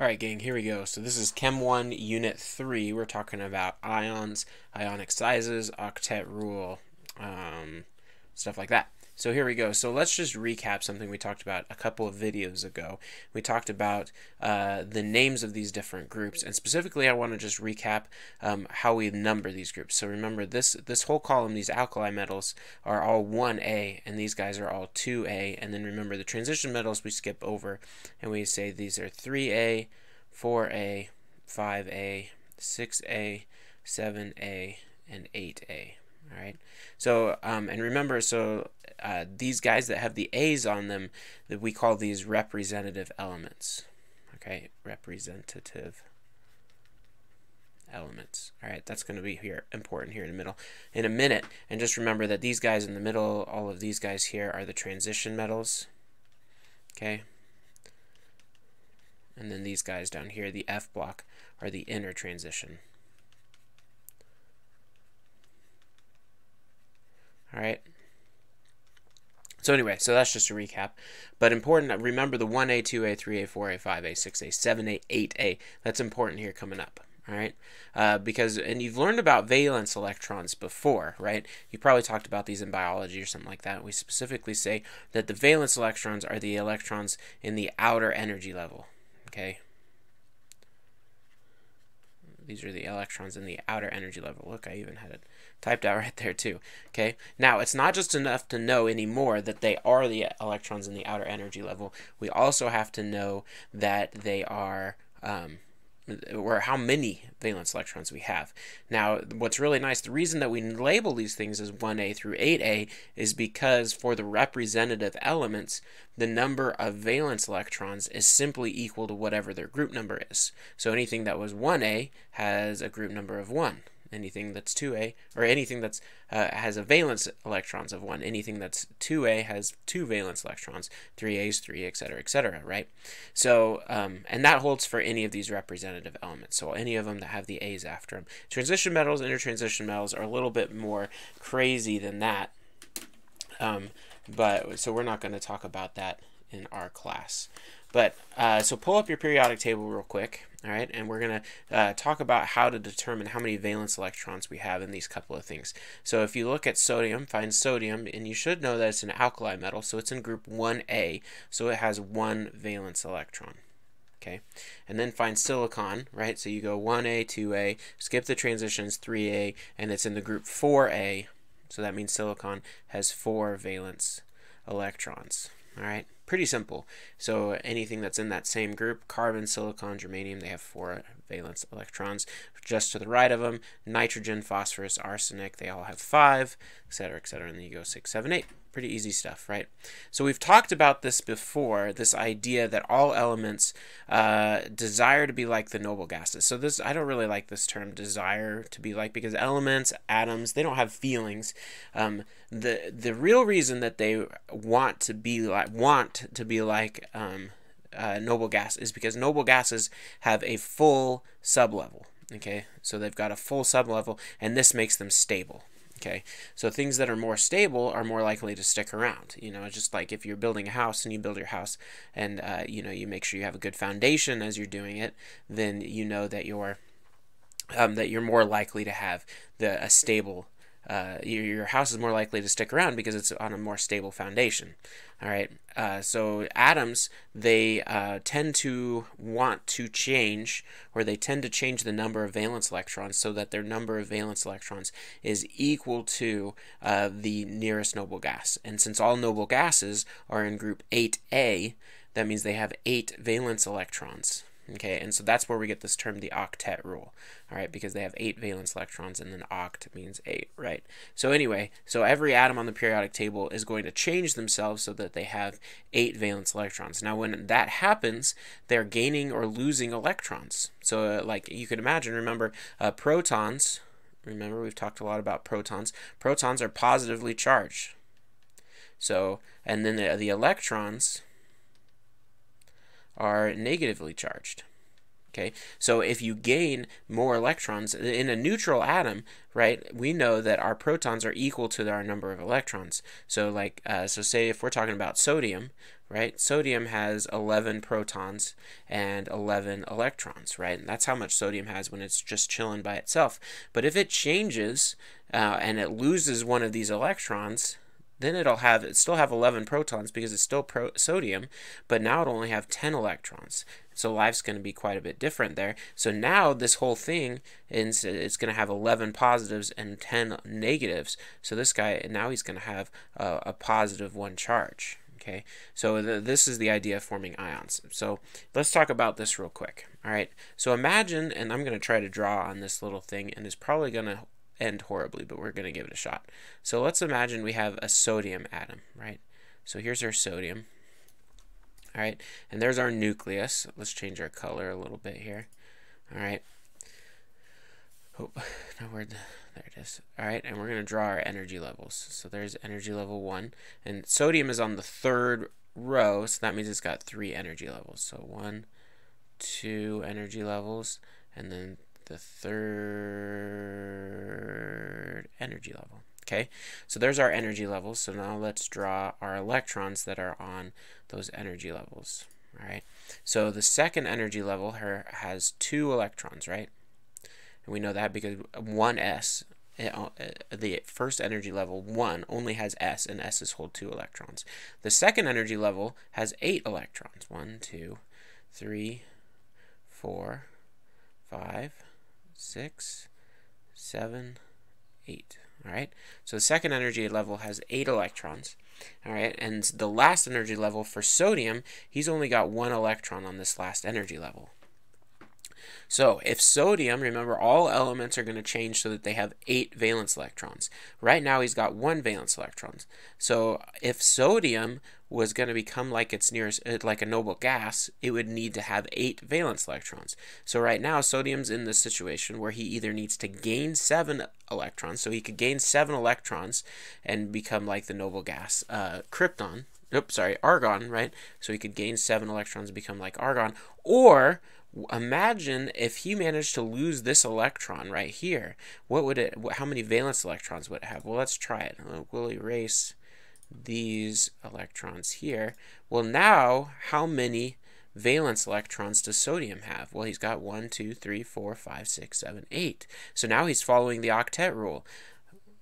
Alright gang, here we go. So this is Chem 1 Unit 3. We're talking about ions, ionic sizes, octet rule, stuff like that. So here we go. So let's just recap something we talked about a couple of videos ago. We talked about the names of these different groups, and specifically I want to just recap how we number these groups. So remember this whole column, these alkali metals are all 1A, and these guys are all 2A, and then remember the transition metals we skip over, and we say these are 3A, 4A, 5A, 6A, 7A, and 8A. All right. So and remember, so these guys that have the A's on them, that we call these representative elements. Okay, representative elements. All right, that's going to be here important here in the middle in a minute. And just remember that these guys in the middle, all of these guys here, are the transition metals. Okay. And then these guys down here, the F block, are the inner transition. Alright. So anyway, so that's just a recap. But important, remember the 1A, 2A, 3A, 4A, 5A, 6A, 7A, 8A. That's important here coming up. Alright? Because, and you've learned about valence electrons before, right? You probably talked about these in biology or something like that. We specifically say that the valence electrons are the electrons in the outer energy level. Okay? These are the electrons in the outer energy level. Look, I even had it typed out right there too. Okay. Now, it's not just enough to know anymore that they are the electrons in the outer energy level. We also have to know that they are, or how many valence electrons we have. Now, what's really nice, the reason that we label these things as 1A through 8A is because for the representative elements, the number of valence electrons is simply equal to whatever their group number is. So anything that was 1A has a group number of 1. Anything that's 2A, or anything that's has a valence electrons of 1. Anything that's 2A has 2 valence electrons, 3A's 3, etc., right? So, and that holds for any of these representative elements. So any of them that have the A's after them. Transition metals, intertransition metals are a little bit more crazy than that. But so we're not going to talk about that in our class. But so pull up your periodic table real quick, all right? And we're going to talk about how to determine how many valence electrons we have in these couple of things. So if you look at sodium, find sodium, and you should know that it's an alkali metal, so it's in group 1A, so it has 1 valence electron. Okay, and then find silicon, right? So you go 1A, 2A, skip the transitions, 3A, and it's in the group 4A, so that means silicon has 4 valence electrons. All right, pretty simple. So anything that's in that same group, carbon, silicon, germanium, they have 4 valence electrons. Just to the right of them, nitrogen, phosphorus, arsenic, they all have 5, etc., and then you go 6, 7, 8. Pretty easy stuff, right? So we've talked about this before, this idea that all elements desire to be like the noble gases. So this, I don't really like this term, desire to be like, because elements, atoms, they don't have feelings. The real reason that they want to be like noble gas is because noble gases have a full sublevel. Okay, so they've got a full sublevel, and this makes them stable. Okay, so things that are more stable are more likely to stick around. You know, just like if you're building a house and you build your house and you know, you make sure you have a good foundation as you're doing it, then you know that you're more likely to have a stable. Your house is more likely to stick around because it's on a more stable foundation. All right. So atoms, they tend to want to change, or they tend to change the number of valence electrons so that their number of valence electrons is equal to the nearest noble gas. And since all noble gases are in group 8A, that means they have 8 valence electrons. Okay, and so that's where we get this term, the octet rule, all right, because they have 8 valence electrons, and then oct means 8, right? So anyway, so every atom on the periodic table is going to change themselves so that they have 8 valence electrons. Now, when that happens, they're gaining or losing electrons. So like you could imagine, remember, protons, remember we've talked a lot about protons. Protons are positively charged. So, and then the electrons are negatively charged. Okay, so if you gain more electrons in a neutral atom, right, we know that our protons are equal to our number of electrons. So like, so say if we're talking about sodium, right, sodium has 11 protons and 11 electrons, right, and that's how much sodium has when it's just chilling by itself. But if it changes and it loses one of these electrons, then it'll still have 11 protons because it's still sodium, but now it'll only have 10 electrons. So life's going to be quite a bit different there. So now this whole thing, it's going to have 11 positives and 10 negatives. So this guy, now he's going to have a positive 1 charge. Okay, so this is the idea of forming ions. So let's talk about this real quick. All right, so imagine, and I'm going to try to draw on this little thing, and it's probably going to end horribly, but we're going to give it a shot. So let's imagine we have a sodium atom, right? So here's our sodium. All right, and there's our nucleus. Let's change our color a little bit here. All right. Oh, no, there it is. All right, and we're going to draw our energy levels. So there's energy level 1, and sodium is on the 3rd row, so that means it's got 3 energy levels. So 1, 2 energy levels, and then the 3rd energy level. Okay, so there's our energy levels. So now let's draw our electrons that are on those energy levels. All right, so the 2nd energy level has 2 electrons, right? And we know that because 1s, the first energy level 1 only has s, and s's hold 2 electrons. The 2nd energy level has 8 electrons. 1, 2, 3, 4, 5, 6, 7, 8. All right, so the 2nd energy level has 8 electrons. All right, and the last energy level for sodium, he's only got 1 electron on this last energy level. So if sodium, remember all elements are going to change so that they have 8 valence electrons. Right now he's got 1 valence electron. So if sodium was going to become like its nearest, like a noble gas, it would need to have 8 valence electrons. So right now sodium's in this situation where he either needs to gain 7 electrons, so he could gain 7 electrons and become like the noble gas krypton. Oops, sorry, argon, right? So he could gain 7 electrons and become like argon. Or imagine if he managed to lose this electron right here. What would it? How many valence electrons would it have? Well, let's try it. We'll erase these electrons here. Well, now how many valence electrons does sodium have? Well, he's got 1, 2, 3, 4, 5, 6, 7, 8. So now he's following the octet rule.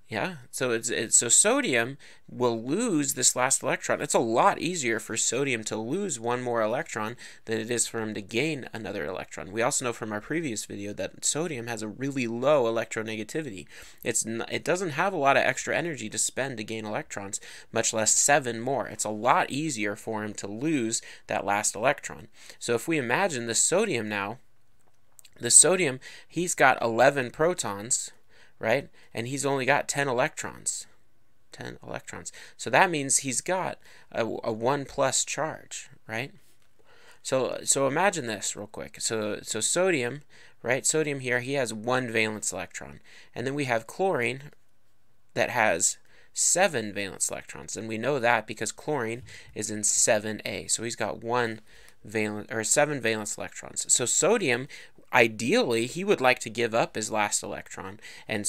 Yeah, so so sodium will lose this last electron. It's a lot easier for sodium to lose 1 more electron than it is for him to gain another electron. We also know from our previous video that sodium has a really low electronegativity. It doesn't have a lot of extra energy to spend to gain electrons, much less 7 more. It's a lot easier for him to lose that last electron. So if we imagine the sodium now, he's got 11 protons, right? And he's only got 10 electrons. 10 electrons. So that means he's got a 1 plus charge, right? So imagine this real quick. So sodium, right? Sodium here, he has 1 valence electron. And then we have chlorine that has 7 valence electrons. And we know that because chlorine is in 7A. So he's got 7 valence electrons. So sodium, ideally, he would like to give up his last electron, and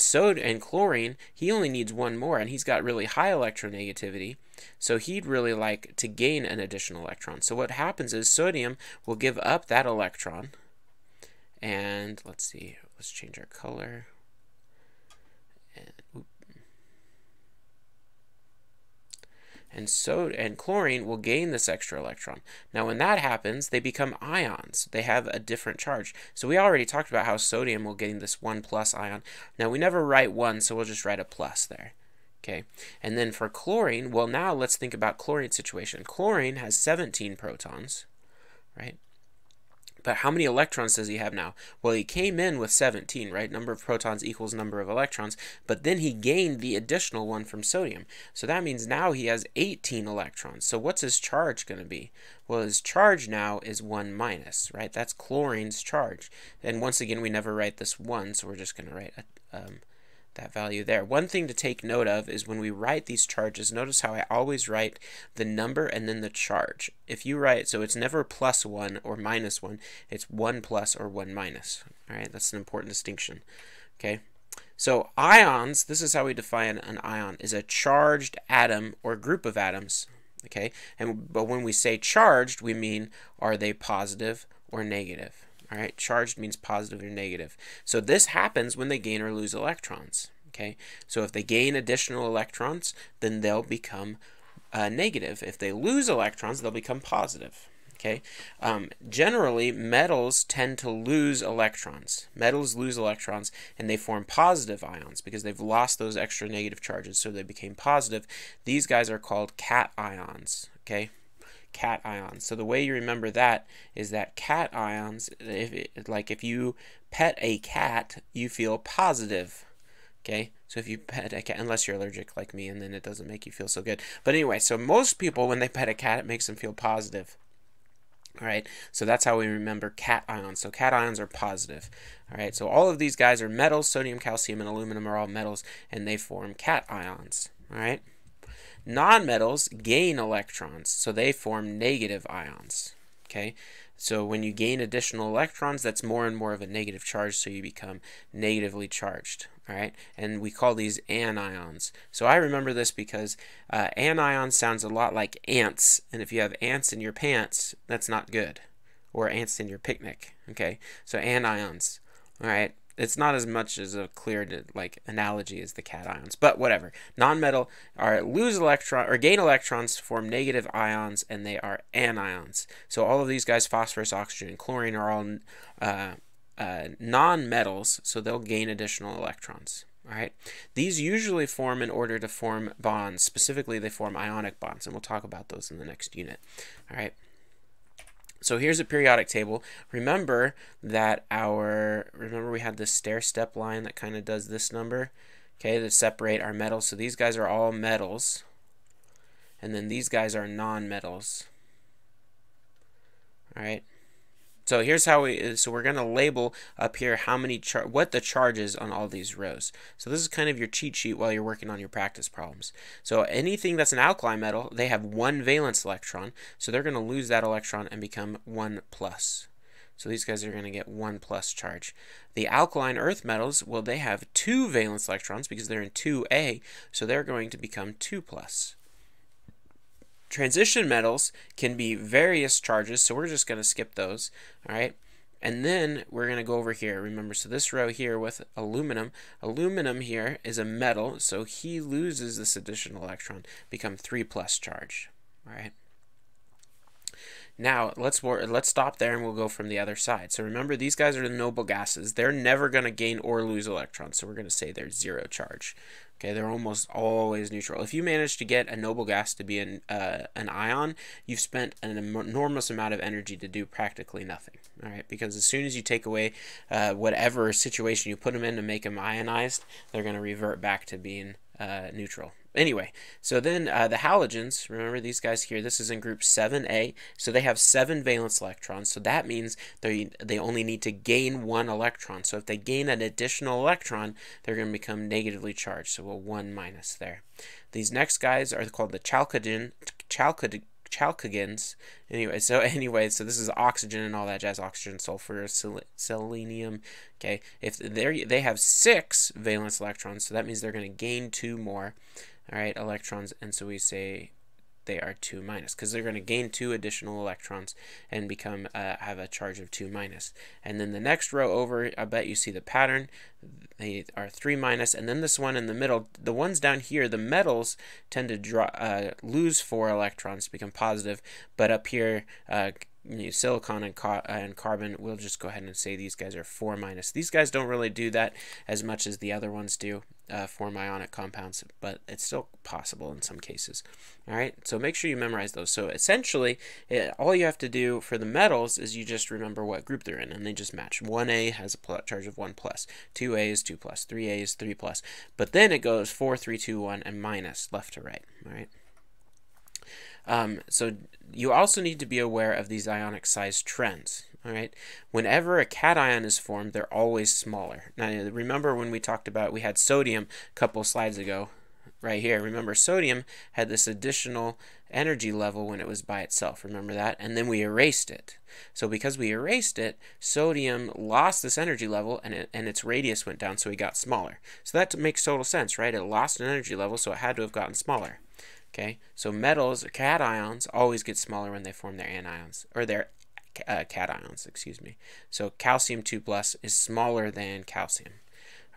chlorine, he only needs 1 more, and he's got really high electronegativity, so he'd really like to gain an additional electron. So what happens is sodium will give up that electron, and let's see, let's change our color, and chlorine will gain this extra electron. Now when that happens, they become ions. They have a different charge. So we already talked about how sodium will gain this 1 plus ion. Now we never write 1, so we'll just write a plus there. Okay, and then for chlorine, well, now let's think about chlorine situation. Chlorine has 17 protons, right? But how many electrons does he have now? Well, he came in with 17, right? Number of protons equals number of electrons, but then he gained the additional 1 from sodium. So that means now he has 18 electrons. So what's his charge going to be? Well, his charge now is 1 minus, right? That's chlorine's charge. And once again, we never write this 1, so we're just going to write that value there. One thing to take note of is when we write these charges, notice how I always write the number and then the charge. If you write, so it's never +1 or -1, it's 1 plus or 1 minus. All right, that's an important distinction. Okay, so ions, this is how we define an ion, is a charged atom or group of atoms. Okay, but when we say charged, we mean are they positive or negative? All right, charged means positive or negative. So this happens when they gain or lose electrons. Okay, so if they gain additional electrons, then they'll become negative. If they lose electrons, they'll become positive. Okay, generally metals tend to lose electrons. Metals lose electrons and they form positive ions because they've lost those extra negative charges, so they became positive. These guys are called cations. Okay, cations. So the way you remember that is that cations, if you pet a cat, you feel positive. Okay, so if you pet a cat, unless you're allergic like me, and then it doesn't make you feel so good. But anyway, so most people, when they pet a cat, it makes them feel positive. All right, so that's how we remember cations. So cations are positive. All right, so all of these guys are metals. Sodium, calcium, and aluminum are all metals, and they form cations. All right, nonmetals gain electrons, so they form negative ions. Okay, so when you gain additional electrons, that's more and more of a negative charge, so you become negatively charged. All right, and we call these anions. So I remember this because anion sounds a lot like ants, and if you have ants in your pants, that's not good, or ants in your picnic. Okay, so anions. All right, it's not as much as a clear analogy as the cations, but whatever. Nonmetal are lose electron or gain electrons, form negative ions, and they are anions. So all of these guys, phosphorus, oxygen, and chlorine, are all non-metals, so they'll gain additional electrons. All right, these usually form in order to form bonds. Specifically, they form ionic bonds, and we'll talk about those in the next unit. All right, so here's a periodic table. Remember that remember we had this stair-step line that kind of does this number, okay, to separate our metals. So these guys are all metals, and then these guys are non-metals. All right. So here's how we're going to label up here how many what the charge is on all these rows. So this is kind of your cheat sheet while you're working on your practice problems. So anything that's an alkali metal, they have 1 valence electron, so they're going to lose that electron and become 1 plus. So these guys are going to get 1 plus charge. The alkaline earth metals, well, they have 2 valence electrons because they're in 2A, so they're going to become 2 plus. Transition metals can be various charges, so we're just going to skip those. All right, and then we're going to go over here. Remember, so this row here with aluminum, aluminum here is a metal, so he loses this additional electron, become 3 plus charge. All right. Now let's stop there and we'll go from the other side. So remember, these guys are the noble gases. They're never going to gain or lose electrons, so we're going to say they're 0 charge. Okay, they're almost always neutral. If you manage to get a noble gas to be an ion, you've spent an enormous amount of energy to do practically nothing. All right, because as soon as you take away whatever situation you put them in to make them ionized, they're going to revert back to being neutral. Anyway, so then the halogens, remember these guys here, this is in group 7A, so they have 7 valence electrons, so that means they only need to gain 1 electron. So if they gain an additional electron, they're going to become negatively charged, so a 1 minus there. These next guys are called the chalcogens. Anyway, so this is oxygen and all that jazz, oxygen, sulfur, selenium. Okay, if they have 6 valence electrons, so that means they're going to gain 2 more. All right, electrons, and so we say they are 2 minus because they're going to gain 2 additional electrons and become have a charge of 2 minus. And then the next row over, I bet you see the pattern. They are 3 minus, and then this one in the middle, the ones down here, the metals tend to lose 4 electrons, become positive, but up here, silicon and carbon, we'll just go ahead and say these guys are 4 minus. These guys don't really do that as much as the other ones do, form ionic compounds, but it's still possible in some cases. All right, so make sure you memorize those. So essentially, all you have to do for the metals is you just remember what group they're in, and they just match. 1A has a charge of 1 plus, 2A is 2 plus, 3A is 3 plus, but then it goes 4, 3, 2, 1, and minus left to right. All right. So you also need to be aware of these ionic size trends. All right. Whenever a cation is formed, they're always smaller. Now, remember when we talked about, we had sodium a couple slides ago, right here. Remember, sodium had this additional energy level when it was by itself. Remember that? And then we erased it. So because we erased it, sodium lost this energy level, and its radius went down, so it got smaller. So that makes total sense, right? It lost an energy level, so it had to have gotten smaller. Okay, so metals, cations, always get smaller when they form their anions, or their cations, excuse me. So calcium 2+ is smaller than calcium.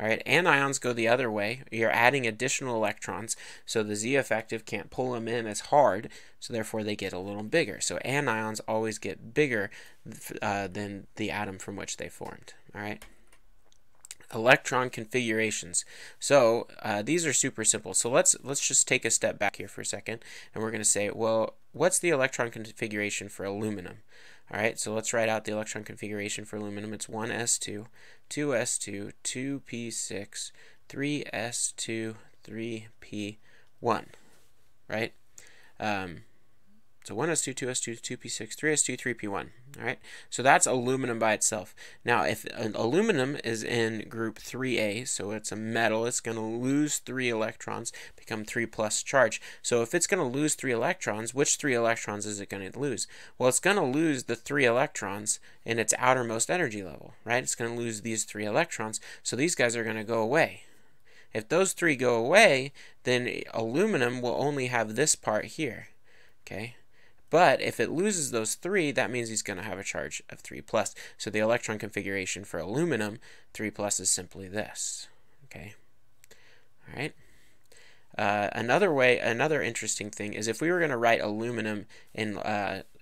All right, anions go the other way. You're adding additional electrons, so the Z effective can't pull them in as hard, so therefore they get a little bigger. So anions always get bigger than the atom from which they formed. All right. Electron configurations. So these are super simple. So let's just take a step back here for a second, and we're going to say, well, what's the electron configuration for aluminum? All right, so let's write out the electron configuration for aluminum. It's 1s2, 2s2, 2p6, 3s2, 3p1, right? So 1s2, 2s2, 2p6, 3s2, 3p1. All right, so that's aluminum by itself. Now, if aluminum is in group 3a, so it's a metal, it's going to lose 3 electrons, become 3+ charge. So if it's going to lose 3 electrons, which 3 electrons is it going to lose? Well, it's going to lose the 3 electrons in its outermost energy level, right? It's going to lose these 3 electrons, so these guys are going to go away. If those 3 go away, then aluminum will only have this part here, okay? But if it loses those 3, that means he's going to have a charge of 3+. So the electron configuration for aluminum, 3+ is simply this. Okay. All right. Another interesting thing is if we were going to write aluminum in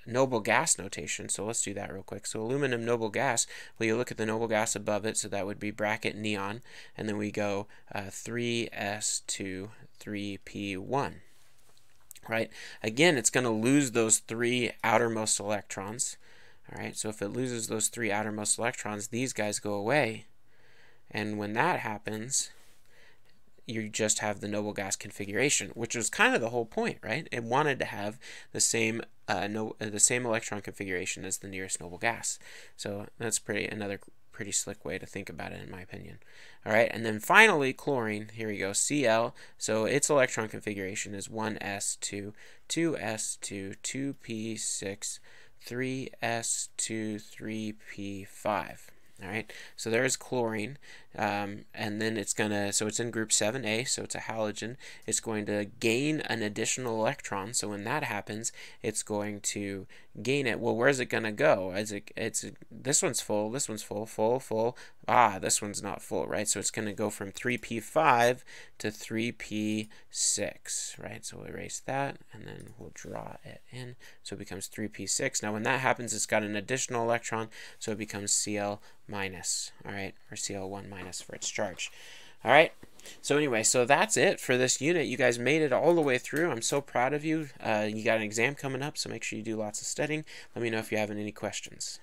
noble gas notation, so let's do that real quick. So aluminum noble gas, well, you look at the noble gas above it, so that would be bracket neon, and then we go 3s2, 3p1. Right? Again, it's going to lose those 3 outermost electrons. All right, so if it loses those 3 outermost electrons, these guys go away. And when that happens, you just have the noble gas configuration, which was kind of the whole point, right? It wanted to have the same electron configuration as the nearest noble gas. So that's another pretty slick way to think about it, in my opinion. All right, and then finally, chlorine. Here we go, Cl. So its electron configuration is 1s2, 2s2, 2p6, 3s2, 3p5. All right, so there's chlorine, and then it's in group 7a, so it's a halogen. It's going to gain an additional electron, so when that happens, it's going to gain it. Well, where's it going to go? This one's full, this one's full, full. This one's not full, right? So it's going to go from 3p5 to 3p6, right? So we'll erase that, and then we'll draw it in, so it becomes 3p6. Now, when that happens, it's got an additional electron, so it becomes Cl-, all right, or Cl1- for its charge. All right, so anyway, so that's it for this unit. You guys made it all the way through. I'm so proud of you. You got an exam coming up, so make sure you do lots of studying. Let me know if you have any questions.